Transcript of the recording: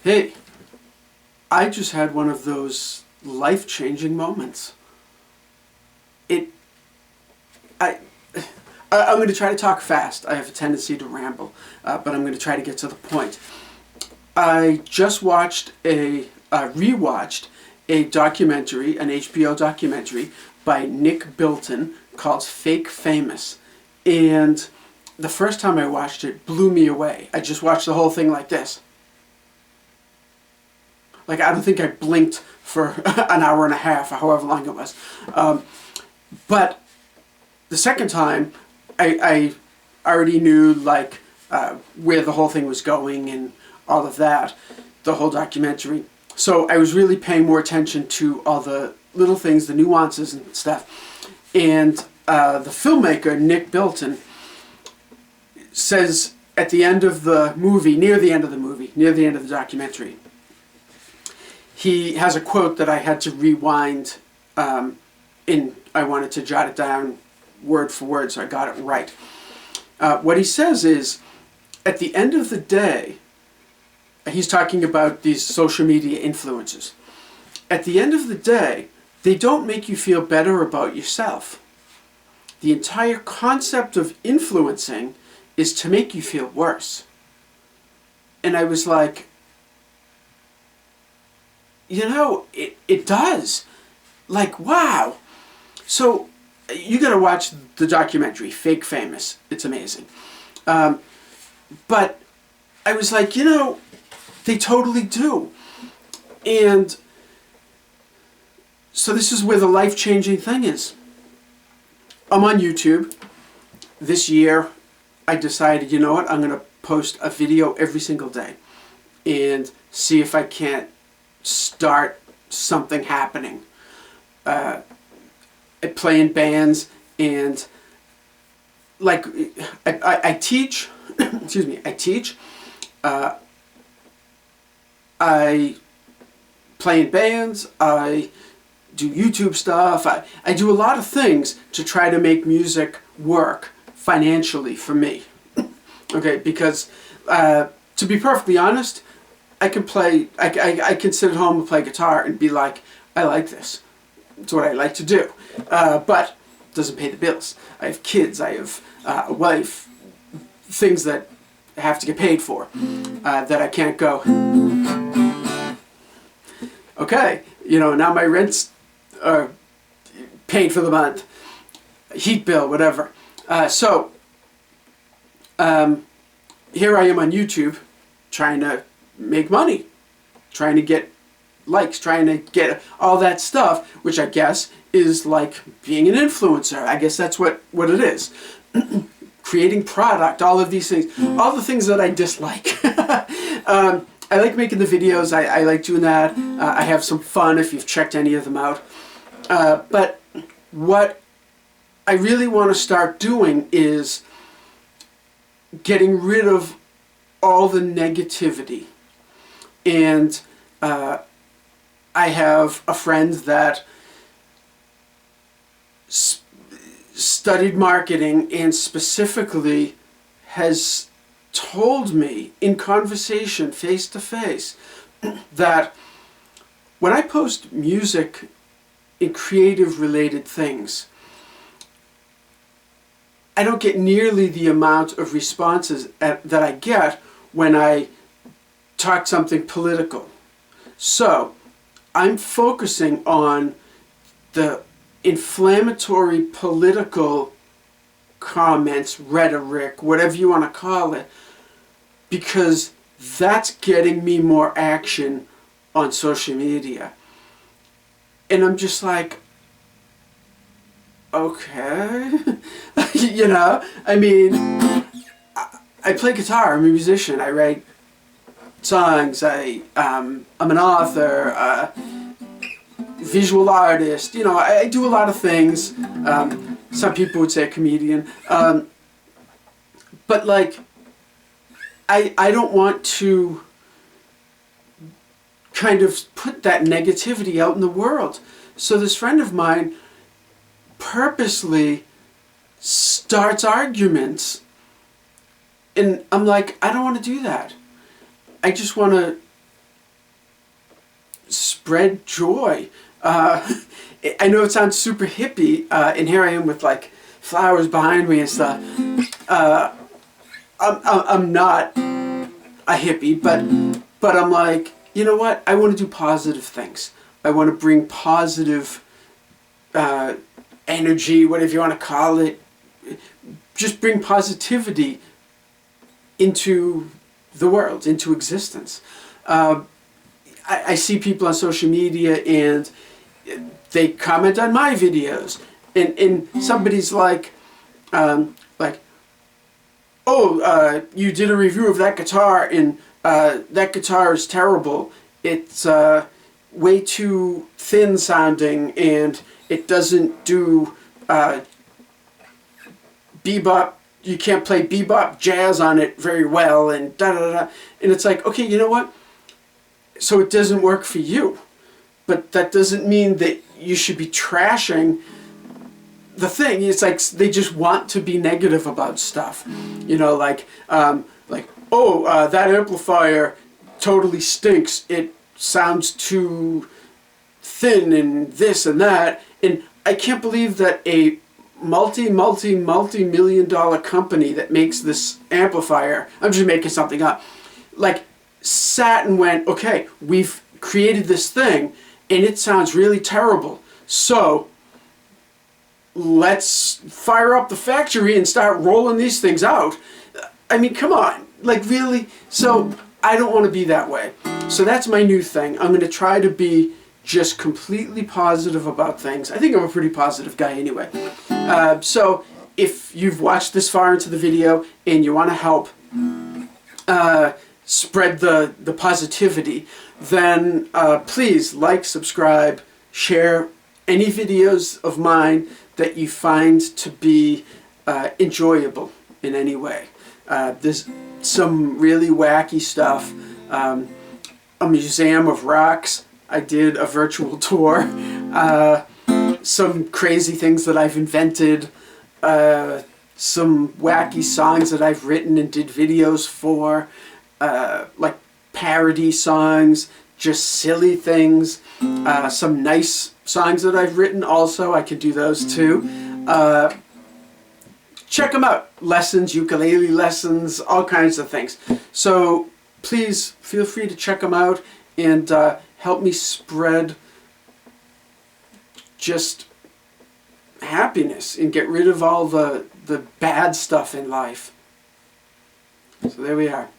Hey, I just had one of those life-changing moments. It, I, I'm going to try to talk fast. I have a tendency to ramble, but I'm going to try to get to the point. I just rewatched a documentary, an HBO documentary by Nick Bilton called Fake Famous. And the first time I watched it blew me away. I just watched the whole thing like this. Like, I don't think I blinked for an hour and a half, or however long it was. But the second time, I already knew, like, where the whole thing was going and all of that, the whole documentary. So I was really paying more attention to all the little things, the nuances and stuff. And the filmmaker, Nick Bilton, says at the end of the movie, near the end of the documentary, he has a quote that I had to rewind I wanted to jot it down word for word so I got it right. What he says is, at the end of the day, he's talking about these social media influencers. At the end of the day, they don't make you feel better about yourself. The entire concept of influencing is to make you feel worse. And I was like, it does. Like, wow. So, you gotta watch the documentary, Fake Famous. It's amazing. But I was like, they totally do. And so this is where the life-changing thing is. I'm on YouTube. This year, I decided, you know what, I'm gonna post a video every single day and see if I can't start something happening. I play in bands, and like I teach. Excuse me. I teach. I play in bands. I do YouTube stuff. I do a lot of things to try to make music work financially for me. Okay, because to be perfectly honest, I can play. I can sit at home and play guitar and be like, I like this. It's what I like to do. But it doesn't pay the bills. I have kids. I have a wife. Things that have to get paid for. That I can't go. Okay, now my rent's paid for the month. Heat bill, whatever. So here I am on YouTube trying to make money, trying to get likes, trying to get all that stuff, which I guess is like being an influencer. I guess that's what it is. Creating product, all of these things, all the things that I dislike. I like making the videos, I like doing that. I have some fun if you've checked any of them out. But what I really want to start doing is getting rid of all the negativity. And I have a friend that studied marketing and specifically has told me in conversation, face to face, that when I post music and creative related things, I don't get nearly the amount of responses that I get when I talk something political. So, I'm focusing on the inflammatory political comments, rhetoric, whatever you want to call it, because that's getting me more action on social media. And I'm just like, okay. I mean, I play guitar, I'm a musician, I write songs, I'm an author, visual artist, I do a lot of things. Some people would say a comedian. But like, I don't want to kind of put that negativity out in the world. So this friend of mine purposely starts arguments, and I'm like, I don't want to do that. I just want to spread joy. I know it sounds super hippie, and here I am with like flowers behind me and stuff. I'm not a hippie, but I'm like, you know what? I want to do positive things. I want to bring positive energy, whatever you want to call it. Just bring positivity into the world, into existence. I see people on social media and they comment on my videos, and somebody's like, oh, you did a review of that guitar, and that guitar is terrible. It's way too thin sounding, and it doesn't do bebop. You can't play bebop jazz on it very well, and da da da. And it's like, okay, you know what? So it doesn't work for you, but that doesn't mean that you should be trashing the thing. It's like they just want to be negative about stuff, you know, like oh, that amplifier totally stinks. It sounds too thin and this and that. And I can't believe that a multi-million dollar company that makes this amplifier, I'm just making something up, like sat and went, okay, we've created this thing and it sounds really terrible. So let's fire up the factory and start rolling these things out. I mean, come on, like really? So I don't want to be that way. So that's my new thing. I'm going to try to be just completely positive about things. I think I'm a pretty positive guy anyway. So if you've watched this far into the video and you want to help spread the positivity, then please like, subscribe, share any videos of mine that you find to be enjoyable in any way. There's some really wacky stuff. A museum of rocks. I did a virtual tour. Some crazy things that I've invented. Some wacky songs that I've written and did videos for. Like parody songs, just silly things. Some nice songs that I've written also. I can do those too. Check them out. Lessons, ukulele lessons, all kinds of things. So please feel free to check them out and help me spread just happiness and get rid of all the bad stuff in life. So there we are.